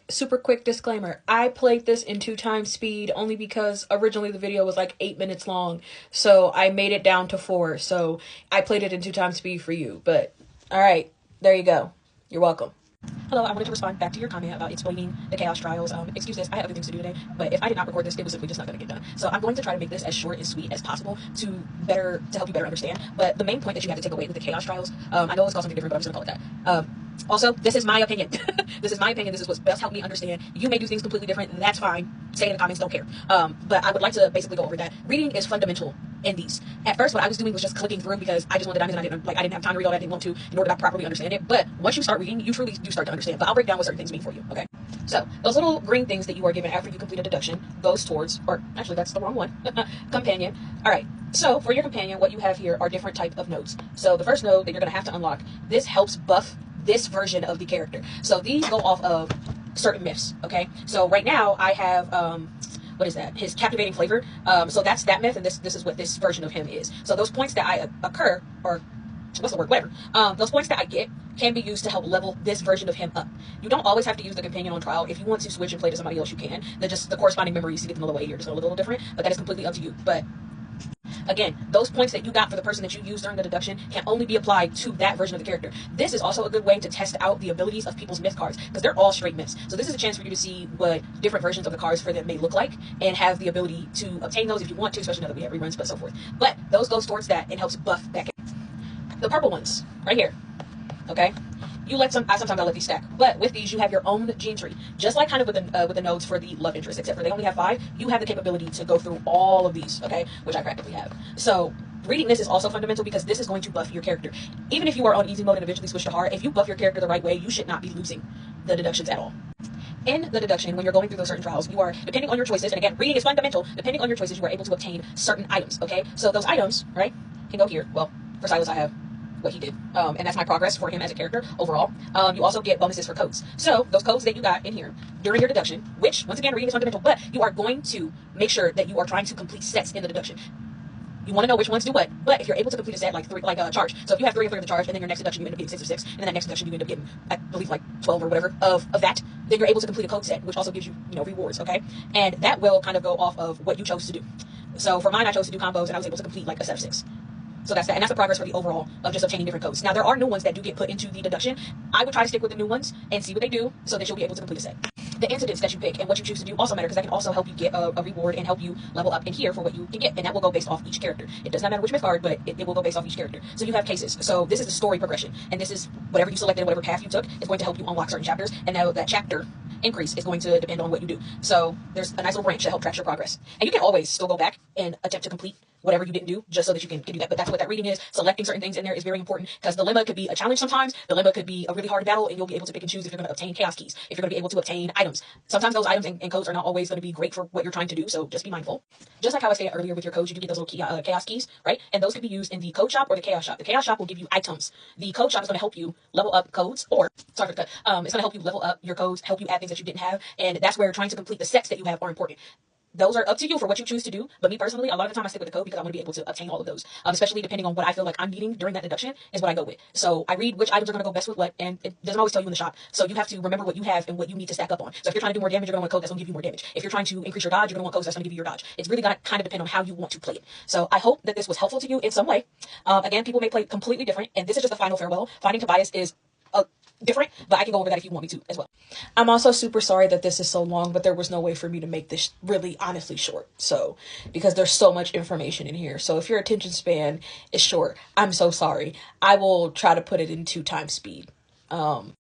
Super quick disclaimer. I played this in 2 times speed only because originally the video was like 8 minutes long. So I made it down to 4. So I played it in 2 times speed for you. But all right, there you go. You're welcome. Hello, I wanted to respond back to your comment about explaining the chaos trials. Excuse this, I have other things to do today, but if I did not record this, it was simply just not going to get done. So I'm going to try to make this as short and sweet as possible to help you better understand. But the main point that you have to take away with the chaos trials, I know it's called something different, but I'm just going to call it that. Also, this is my opinion. This is my opinion. This is what's best helped me understand. You may do things completely different. That's fine. Say it in the comments. Don't care. But I would like to basically go over that. Reading is fundamental in these. At first, what I was doing was just clicking through because I just wanted diamonds and I didn't have time to read all that. I didn't want to in order to properly understand it. But once you start reading, you truly do start to understand. But I'll break down what certain things mean for you. Okay. So those little green things that you are given after you complete a deduction goes towards, or actually that's the wrong one, companion. All right. So for your companion, what you have here are different type of nodes. So the first node that you're going to have to unlock, this helps buff this version of the character. So these go off of certain myths. Okay. So right now I have, what is that? His captivating flavor. So that's that myth, and this is what this version of him is. So those points that I occur, or what's the word? Whatever. Those points that I get can be used to help level this version of him up. You don't always have to use the companion on trial. If you want to switch and play to somebody else, you can. The corresponding memories you get in the lower way, you're just a little different, but that is completely up to you. But again, those points that you got for the person that you used during the deduction can only be applied to that version of the character. This is also a good way to test out the abilities of people's myth cards, because they're all straight myths. So this is a chance for you to see what different versions of the cards for them may look like, and have the ability to obtain those if you want to, especially now that we have reruns, but so forth. But those goes towards that and helps buff that character. The purple ones, right here, okay? Sometimes I let these stack, but with these you have your own gene tree, just like kind of with the nodes for the love interest, except for they only have 5. You have the capability to go through all of these, okay, which I practically have. So reading this is also fundamental because this is going to buff your character. Even if you are on easy mode and eventually switch to hard, if you buff your character the right way, you should not be losing the deductions at all. In the deduction, when you're going through those certain trials, you are, depending on your choices, and again, reading is fundamental, depending on your choices, you are able to obtain certain items, okay? So those items, right, can go here. Well, for Silas, I have what he did, and that's my progress for him as a character overall. You also get bonuses for codes. So those codes that you got in here during your deduction, which once again reading is fundamental, but you are going to make sure that you are trying to complete sets in the deduction. You want to know which ones do what, but if you're able to complete a set like 3, like a charge, so if you have 3 of 3 of the charge, and then your next deduction you end up getting 6 of 6, and then that next deduction you end up getting, I believe, like 12 or whatever of that, then you're able to complete a code set, which also gives you, rewards, okay? And that will kind of go off of what you chose to do. So for mine, I chose to do combos, and I was able to complete like a set of 6. So that's that, and that's the progress for the overall of just obtaining different codes. Now, there are new ones that do get put into the deduction. I would try to stick with the new ones and see what they do so that you'll be able to complete a set. The incidents that you pick and what you choose to do also matter, because that can also help you get a reward and help you level up in here for what you can get, and that will go based off each character. It does not matter which myth card, but it will go based off each character. So you have cases. So this is the story progression, and this is whatever you selected, whatever path you took is going to help you unlock certain chapters, and now that chapter increase is going to depend on what you do. So there's a nice little branch that helps track your progress, and you can always still go back and attempt to complete whatever you didn't do, just so that you can do that. But that's what that reading is. Selecting certain things in there is very important, because dilemma could be a challenge sometimes. Dilemma could be a really hard battle, and you'll be able to pick and choose if you're going to obtain chaos keys, if you're going to be able to obtain items. Sometimes those items and codes are not always going to be great for what you're trying to do, so just be mindful. Just like how I stated earlier with your codes, you do get those little chaos keys, right? And those can be used in the code shop or the chaos shop. The chaos shop will give you items. The code shop is going to help you level up codes, or, sorry for the cut, it's going to help you level up your codes, help you add things that you didn't have, and that's where trying to complete the sets that you have are important. Those are up to you for what you choose to do. But me personally, a lot of the time I stick with the code because I want to be able to obtain all of those, especially depending on what I feel like I'm needing during that deduction is what I go with. So I read which items are going to go best with what, and it doesn't always tell you in the shop. So you have to remember what you have and what you need to stack up on. So if you're trying to do more damage, you're going to want a code that's going to give you more damage. If you're trying to increase your dodge, you're going to want codes that's going to give you your dodge. It's really going to kind of depend on how you want to play it. So I hope that this was helpful to you in some way. Again, people may play completely different, and this is just the final farewell. Finding Tobias is different, but I can go over that if you want me to as well. I'm also super sorry that this is so long, but there was no way for me to make this really honestly short. So, because there's so much information in here. So if your attention span is short, I'm so sorry. I will try to put it in 2 times speed.